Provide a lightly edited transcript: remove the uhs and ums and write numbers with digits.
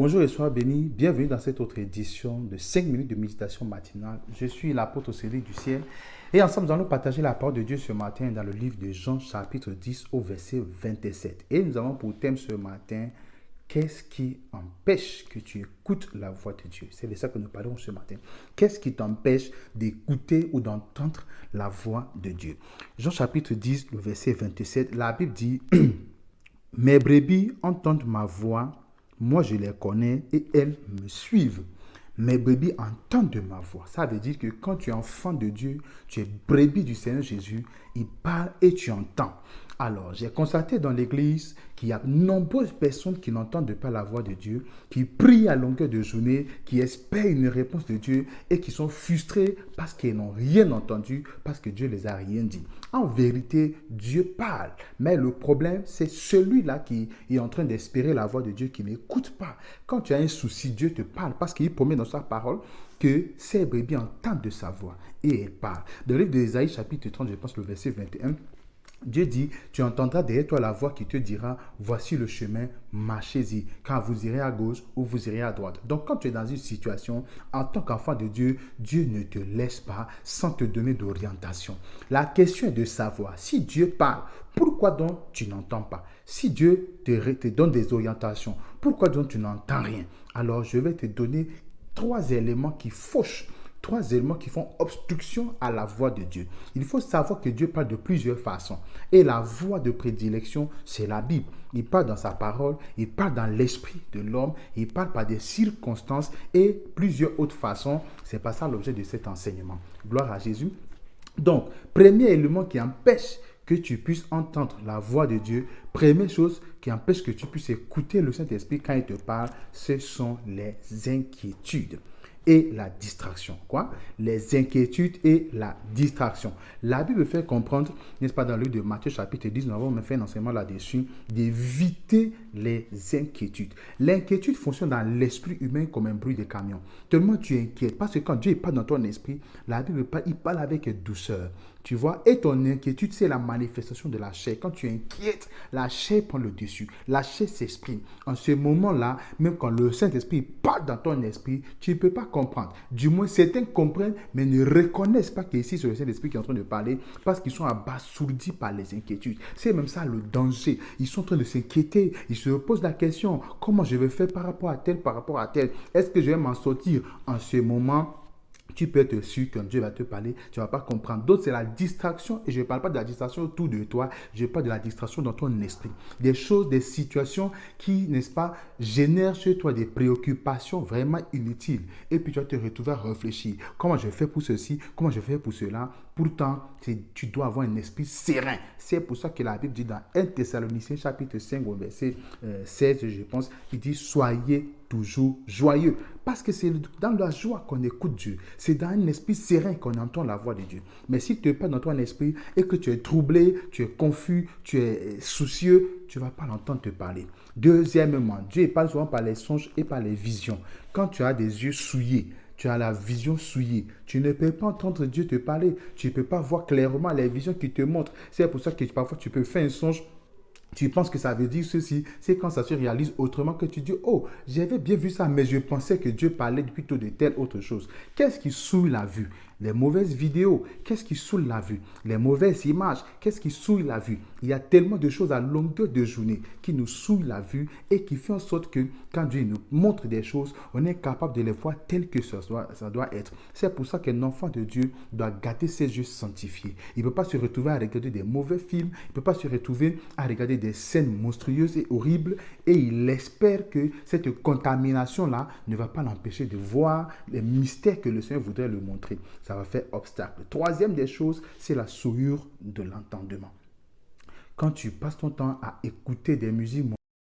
Bonjour et sois béni, bienvenue dans cette autre édition de 5 minutes de méditation matinale. Je suis l'apôtre Cédric du ciel et ensemble nous allons partager la parole de Dieu ce matin dans le livre de Jean chapitre 10 au verset 27. Et nous avons pour thème ce matin, qu'est-ce qui empêche que tu écoutes la voix de Dieu? C'est de ça que nous parlons ce matin. Qu'est-ce qui t'empêche d'écouter ou d'entendre la voix de Dieu? Jean chapitre 10, le verset 27, la Bible dit, mes brebis entendent ma voix. Moi, je les connais et elles me suivent. Mes brebis entendent ma voix. Ça veut dire que quand tu es enfant de Dieu, tu es brebis du Seigneur Jésus, il parle et tu entends. Alors, j'ai constaté dans l'église qu'il y a de nombreuses personnes qui n'entendent pas la voix de Dieu, qui prient à longueur de journée, qui espèrent une réponse de Dieu et qui sont frustrés parce qu'ils n'ont rien entendu, parce que Dieu ne les a rien dit. En vérité, Dieu parle, mais le problème, c'est celui-là qui est en train d'espérer la voix de Dieu qui n'écoute pas. Quand tu as un souci, Dieu te parle parce qu'il promet dans sa parole que ses brebis entendent de sa voix et elles parlent. Dans le livre d'Ésaïe, chapitre 30, je pense le verset 21, Dieu dit, tu entendras derrière toi la voix qui te dira, voici le chemin, marchez-y, quand vous irez à gauche ou vous irez à droite. Donc quand tu es dans une situation, en tant qu'enfant de Dieu, Dieu ne te laisse pas sans te donner d'orientation. La question est de savoir, si Dieu parle, pourquoi donc tu n'entends pas? Si Dieu te donne des orientations, pourquoi donc tu n'entends rien? Alors je vais te donner 3 éléments qui fauchent, 3 éléments qui font obstruction à la voix de Dieu. Il faut savoir que Dieu parle de plusieurs façons. Et la voix de prédilection, c'est la Bible. Il parle dans sa parole, il parle dans l'esprit de l'homme, il parle par des circonstances et plusieurs autres façons. C'est pas ça l'objet de cet enseignement. Gloire à Jésus. Donc, premier élément qui empêche que tu puisses entendre la voix de Dieu, première chose qui empêche que tu puisses écouter le Saint-Esprit quand il te parle, ce sont les inquiétudes et la distraction. Quoi? Les inquiétudes et la distraction. La Bible fait comprendre, n'est-ce pas, dans le livre de Matthieu chapitre 10, nous avons fait un enseignement là-dessus, d'éviter les inquiétudes. L'inquiétude fonctionne dans l'esprit humain comme un bruit de camion. Tellement tu es inquiète, parce que quand Dieu parle dans ton esprit, la Bible parle, il parle avec douceur. Tu vois, et ton inquiétude, c'est la manifestation de la chair. Quand tu es inquiète, la chair prend le dessus. La chair s'exprime. En ce moment-là, même quand le Saint-Esprit parle dans ton esprit, tu ne peux pas comprendre. Du moins, certains comprennent, mais ne reconnaissent pas qu'ici, c'est le Saint-Esprit qui est en train de parler parce qu'ils sont abasourdis par les inquiétudes. C'est même ça le danger. Ils sont en train de s'inquiéter. Ils se posent la question, comment je vais faire par rapport à tel, par rapport à tel? Est-ce que je vais m'en sortir? En ce moment, tu peux être sûr quand Dieu va te parler, tu ne vas pas comprendre. D'autres, c'est la distraction. Et je ne parle pas de la distraction autour de toi. Je parle de la distraction dans ton esprit. Des choses, des situations qui, n'est-ce pas, génèrent chez toi des préoccupations vraiment inutiles. Et puis, tu vas te retrouver à réfléchir. Comment je fais pour ceci? Comment je fais pour cela? Pourtant, tu dois avoir un esprit serein. C'est pour ça que la Bible dit dans 1 Thessaloniciens chapitre 5, au verset 16, je pense, il dit, soyez toujours joyeux. Parce que c'est dans la joie qu'on écoute Dieu. C'est dans un esprit serein qu'on entend la voix de Dieu. Mais si tu n'es pas dans ton esprit et que tu es troublé, tu es confus, tu es soucieux, tu ne vas pas l'entendre te parler. Deuxièmement, Dieu parle souvent par les songes et par les visions. Quand tu as des yeux souillés, tu as la vision souillée. Tu ne peux pas entendre Dieu te parler. Tu ne peux pas voir clairement les visions qu'il te montre. C'est pour ça que parfois tu peux faire un songe. Tu penses que ça veut dire ceci, c'est quand ça se réalise autrement que tu dis, oh, j'avais bien vu ça, mais je pensais que Dieu parlait plutôt de telle autre chose. Qu'est-ce qui souille la vue? Les mauvaises vidéos, qu'est-ce qui souille la vue? Les mauvaises images, qu'est-ce qui souille la vue? Il y a tellement de choses à longueur de journée qui nous souillent la vue et qui font en sorte que quand Dieu nous montre des choses, on est capable de les voir telles que ça doit être. C'est pour ça qu'un enfant de Dieu doit garder ses yeux sanctifiés. Il ne peut pas se retrouver à regarder des mauvais films, il ne peut pas se retrouver à regarder des scènes monstrueuses et horribles et il espère que cette contamination-là ne va pas l'empêcher de voir les mystères que le Seigneur voudrait lui montrer. Ça va faire obstacle. Troisième des choses, c'est la souillure de l'entendement. Quand tu passes ton temps à écouter des musiques